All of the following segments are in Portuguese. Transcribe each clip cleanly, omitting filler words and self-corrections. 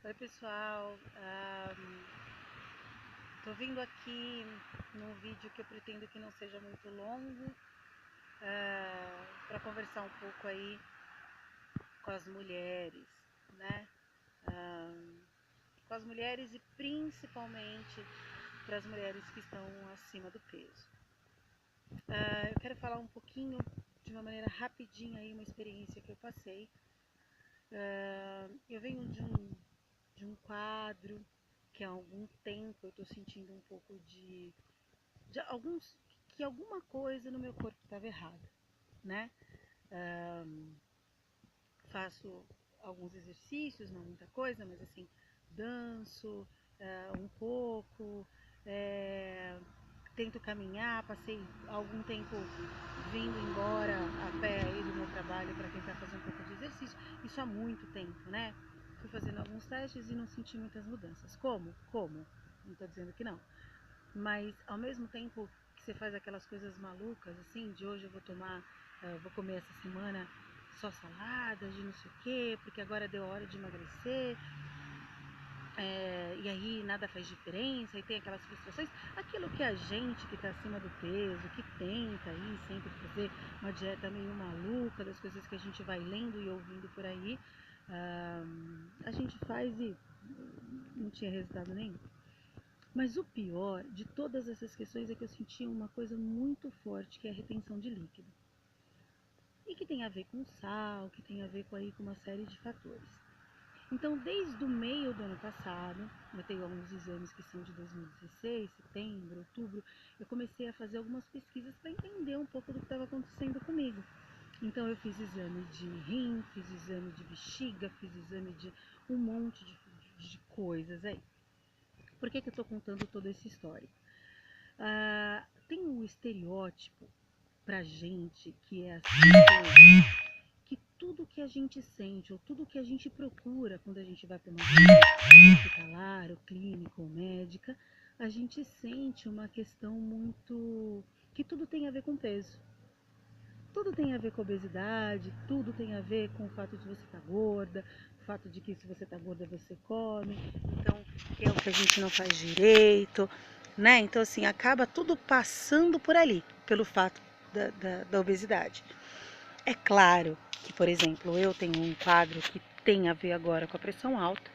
Oi pessoal, tô vindo aqui num vídeo que eu pretendo que não seja muito longo, para conversar um pouco aí com as mulheres, né? Com as mulheres e principalmente para as mulheres que estão acima do peso. Eu quero falar um pouquinho, de uma maneira rapidinha aí, uma experiência que eu passei. Eu venho de um quadro que há algum tempo eu tô sentindo um pouco de alguns que alguma coisa no meu corpo estava errada, né? Faço alguns exercícios, não muita coisa, mas assim, danço um pouco, é, tento caminhar, passei algum tempo vindo embora a pé aí do meu trabalho para tentar fazer um pouco de exercício, isso há muito tempo, né? Fui fazendo alguns testes e não senti muitas mudanças. Como? Não estou dizendo que não. Mas ao mesmo tempo que você faz aquelas coisas malucas, assim, de hoje eu vou tomar, vou comer essa semana só salada, de não sei o quê, porque agora deu a hora de emagrecer, e aí nada faz diferença, e tem aquelas frustrações, aquilo que a gente que está acima do peso, que tenta aí sempre fazer uma dieta meio maluca, das coisas que a gente vai lendo e ouvindo por aí, a gente faz e não tinha resultado nenhum. Mas o pior de todas essas questões é que eu sentia uma coisa muito forte, que é a retenção de líquido. E que tem a ver com sal, que tem a ver com uma série de fatores. Então, desde o meio do ano passado, eu tenho alguns exames que são de 2016, setembro, outubro, eu comecei a fazer algumas pesquisas para entender um pouco do que estava acontecendo comigo. Então, eu fiz exame de rim, fiz exame de bexiga, fiz exame de um monte de coisas aí. Por que eu estou contando toda essa história? Tem um estereótipo pra gente que é assim, que tudo que a gente sente ou tudo que a gente procura quando a gente vai para uma clínica hospitalar, ou clínica ou médica, a gente sente uma questão muito que tudo tem a ver com peso. Tudo tem a ver com obesidade, tudo tem a ver com o fato de você estar gorda, o fato de que se você está gorda você come, então que é o que a gente não faz direito, né? Então assim, acaba tudo passando por ali, pelo fato da obesidade. É claro que, por exemplo, eu tenho um quadro que tem a ver agora com a pressão alta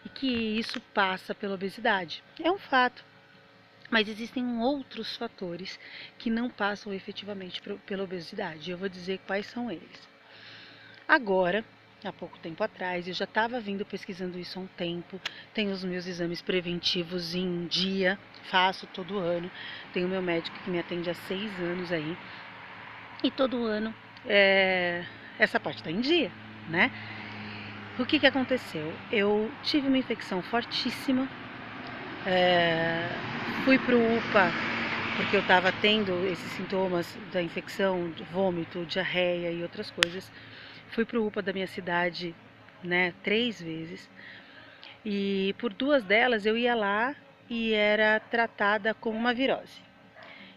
e que isso passa pela obesidade. É um fato. Mas existem outros fatores que não passam efetivamente pela obesidade. Eu vou dizer quais são eles. Agora, há pouco tempo atrás, eu já estava vindo pesquisando isso há um tempo. Tenho os meus exames preventivos em dia, faço todo ano. Tenho meu médico que me atende há 6 anos aí. E todo ano essa parte está em dia, né? O que aconteceu? Eu tive uma infecção fortíssima, fui pro UPA porque eu estava tendo esses sintomas da infecção, de vômito, diarreia e outras coisas. Fui pro UPA da minha cidade, né, 3 vezes. E por 2 delas eu ia lá e era tratada como uma virose.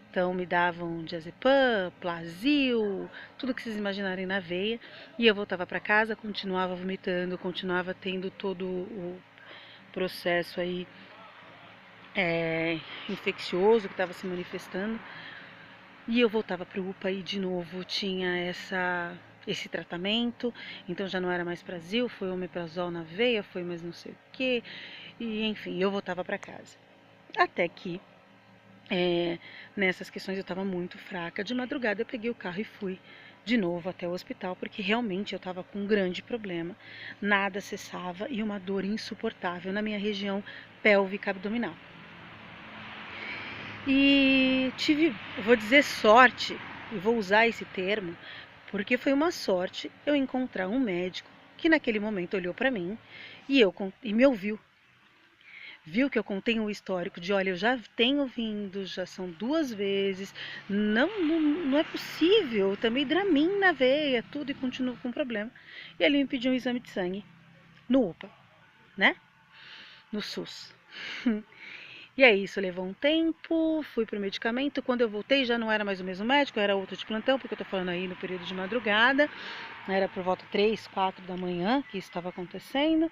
Então me davam diazepam, Plasil, tudo que vocês imaginarem na veia. E eu voltava para casa, continuava vomitando, continuava tendo todo o processo aí infeccioso que estava se manifestando. E eu voltava para o UPA e de novo tinha esse tratamento, então já não era mais Plasil, foi omeprazol na veia, foi mais não sei o que, e enfim, eu voltava para casa. Até que nessas questões eu estava muito fraca. De madrugada eu peguei o carro e fui de novo até o hospital, porque realmente eu estava com um grande problema. Nada cessava e uma dor insuportável na minha região pélvica abdominal. E tive, vou dizer sorte, e vou usar esse termo, porque foi uma sorte eu encontrar um médico que naquele momento olhou para mim e me ouviu. Viu que eu contei um histórico de, olha, eu já tenho vindo, já são 2 vezes, não é possível, eu tomei Dramin na veia, tudo, e continuo com problema. E ele me pediu um exame de sangue no UPA, né? No SUS. E aí isso levou um tempo, fui pro medicamento, quando eu voltei já não era mais o mesmo médico, era outro de plantão, porque eu tô falando aí no período de madrugada, era por volta 3, 4 da manhã que isso estava acontecendo.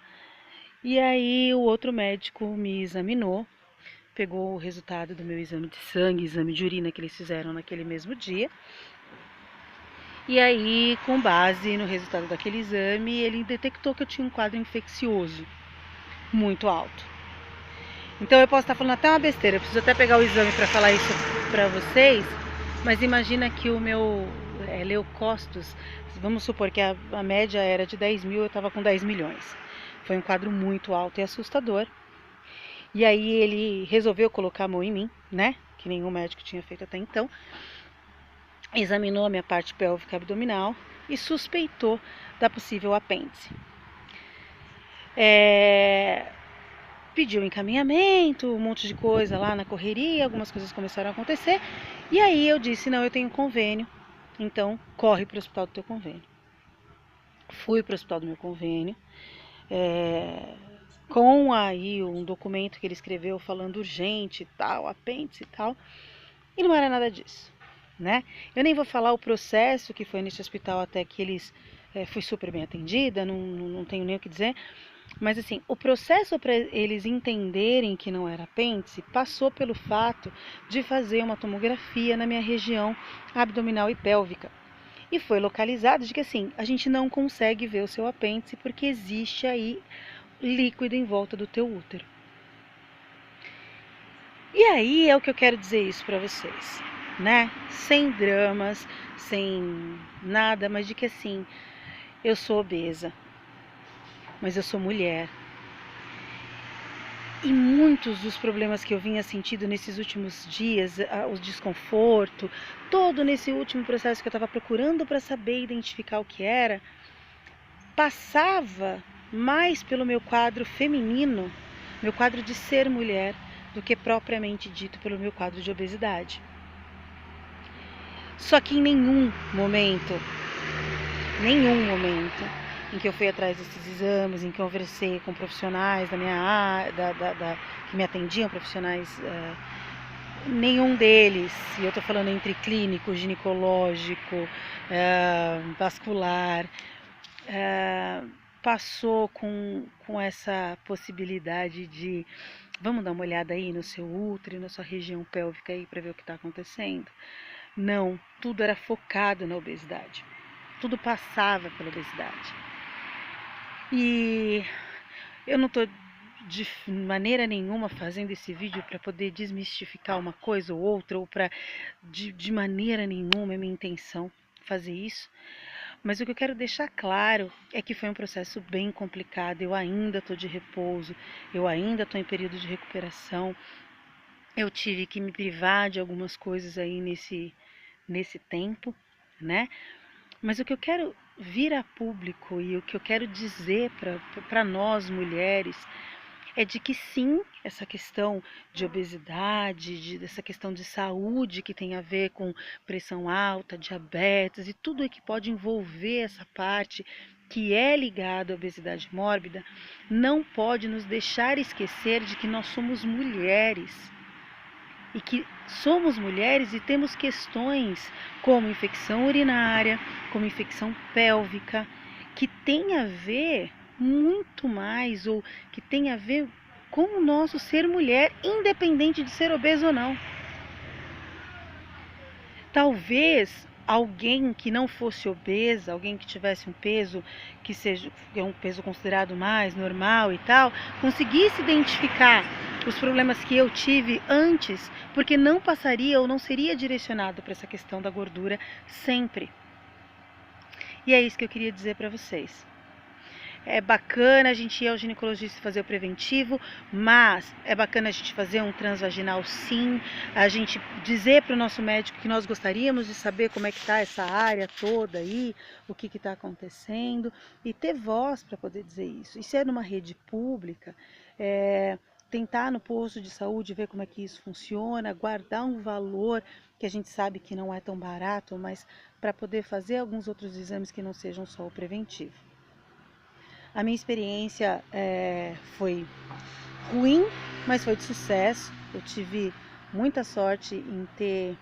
E aí o outro médico me examinou, pegou o resultado do meu exame de sangue, exame de urina que eles fizeram naquele mesmo dia. E aí, com base no resultado daquele exame, ele detectou que eu tinha um quadro infeccioso muito alto. Então eu posso estar falando até uma besteira, eu preciso até pegar o exame para falar isso para vocês, mas imagina que o meu leucócitos, vamos supor que a média era de 10 mil, eu estava com 10 milhões. Foi um quadro muito alto e assustador. E aí ele resolveu colocar a mão em mim, né? Que nenhum médico tinha feito até então. Examinou a minha parte pélvica abdominal e suspeitou da possível apêndice. Pediu encaminhamento, um monte de coisa lá na correria, algumas coisas começaram a acontecer. E aí eu disse, não, eu tenho convênio, então corre para o hospital do teu convênio. Fui para o hospital do meu convênio, com aí um documento que ele escreveu falando urgente e tal, apêndice e tal, e não era nada disso, né? Eu nem vou falar o processo que foi nesse hospital até que eles fui super bem atendida, não tenho nem o que dizer, mas assim, o processo para eles entenderem que não era apêndice passou pelo fato de fazer uma tomografia na minha região abdominal e pélvica. E foi localizado de que assim, a gente não consegue ver o seu apêndice porque existe aí líquido em volta do teu útero. E aí é o que eu quero dizer isso para vocês, né? Sem dramas, sem nada, mas de que assim, eu sou obesa, mas eu sou mulher. E muitos dos problemas que eu vinha sentindo nesses últimos dias, o desconforto, todo nesse último processo que eu estava procurando para saber identificar o que era, passava mais pelo meu quadro feminino, meu quadro de ser mulher, do que propriamente dito pelo meu quadro de obesidade. Só que em nenhum momento em que eu fui atrás desses exames, em que eu conversei com profissionais da minha área, que me atendiam, profissionais, nenhum deles, e eu estou falando entre clínico, ginecológico, vascular, passou com essa possibilidade de vamos dar uma olhada aí no seu útero, na sua região pélvica aí para ver o que está acontecendo. Não, tudo era focado na obesidade. Tudo passava pela obesidade. E eu não estou de maneira nenhuma fazendo esse vídeo para poder desmistificar uma coisa ou outra, ou para de maneira nenhuma é minha intenção fazer isso. Mas o que eu quero deixar claro é que foi um processo bem complicado. Eu ainda estou de repouso, eu ainda estou em período de recuperação. Eu tive que me privar de algumas coisas aí nesse tempo, né? Mas o que eu quero vir a público e o que eu quero dizer para nós mulheres é de que sim, essa questão de obesidade, dessa questão de saúde que tem a ver com pressão alta, diabetes e tudo o que pode envolver essa parte que é ligada à obesidade mórbida, não pode nos deixar esquecer de que nós somos mulheres. E que somos mulheres e temos questões como infecção urinária, como infecção pélvica, que tem a ver muito mais, ou que tem a ver com o nosso ser mulher, independente de ser obeso ou não. Talvez alguém que não fosse obesa, alguém que tivesse um peso que seja um peso considerado mais normal e tal, conseguisse identificar os problemas que eu tive antes, porque não passaria ou não seria direcionado para essa questão da gordura sempre. E é isso que eu queria dizer para vocês. É bacana a gente ir ao ginecologista fazer o preventivo, mas é bacana a gente fazer um transvaginal sim, a gente dizer para o nosso médico que nós gostaríamos de saber como é que está essa área toda aí, o que está acontecendo, e ter voz para poder dizer isso. E se é numa rede pública, tentar no posto de saúde ver como é que isso funciona, guardar um valor que a gente sabe que não é tão barato, mas para poder fazer alguns outros exames que não sejam só o preventivo. A minha experiência foi ruim, mas foi de sucesso. Eu tive muita sorte em ter...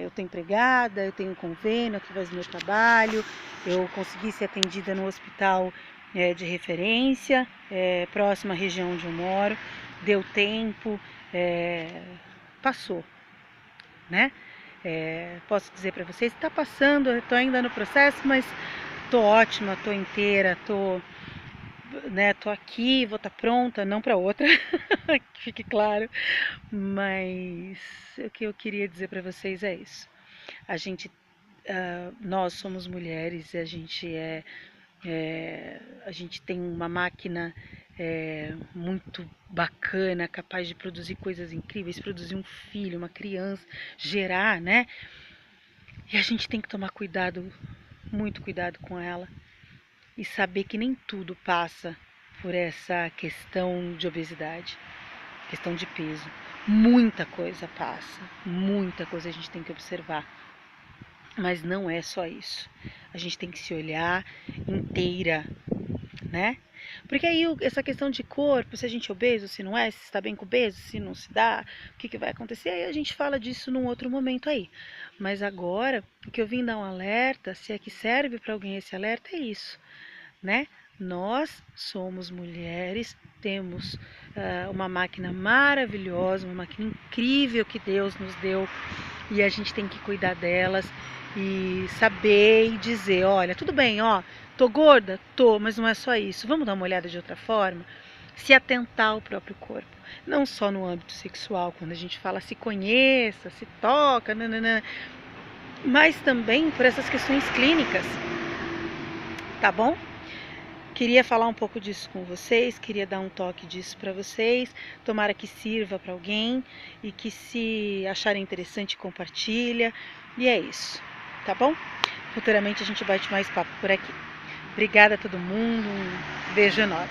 eu estou empregada, eu tenho um convênio através do meu trabalho, eu consegui ser atendida no hospital de referência, próxima à região onde eu moro, deu tempo, passou, né? Posso dizer para vocês, está passando, eu estou ainda no processo, mas tô ótima, tô inteira, tô aqui, vou estar pronta, não para outra, que fique claro, mas o que eu queria dizer para vocês é isso. Nós somos mulheres e a gente tem uma máquina muito bacana, capaz de produzir coisas incríveis, produzir um filho, uma criança, gerar, né? E a gente tem que tomar cuidado, muito cuidado com ela e saber que nem tudo passa por essa questão de obesidade, questão de peso. Muita coisa passa, muita coisa a gente tem que observar. Mas não é só isso. A gente tem que se olhar inteira, né? Porque aí essa questão de corpo, se a gente é obeso, se não é, se está bem com obeso, se não se dá, o que vai acontecer? Aí a gente fala disso num outro momento aí. Mas agora, o que eu vim dar um alerta, se é que serve para alguém esse alerta, é isso, né? Nós somos mulheres, temos uma máquina maravilhosa, uma máquina incrível que Deus nos deu e a gente tem que cuidar delas e saber e dizer, olha, tudo bem, ó, tô gorda? Tô, mas não é só isso. Vamos dar uma olhada de outra forma? Se atentar ao próprio corpo. Não só no âmbito sexual, quando a gente fala se conheça, se toca, nananã, mas também por essas questões clínicas, tá bom? Queria falar um pouco disso com vocês, queria dar um toque disso para vocês. Tomara que sirva para alguém e que, se acharem interessante, compartilha. E é isso, tá bom? Futuramente a gente bate mais papo por aqui. Obrigada a todo mundo, um beijo enorme.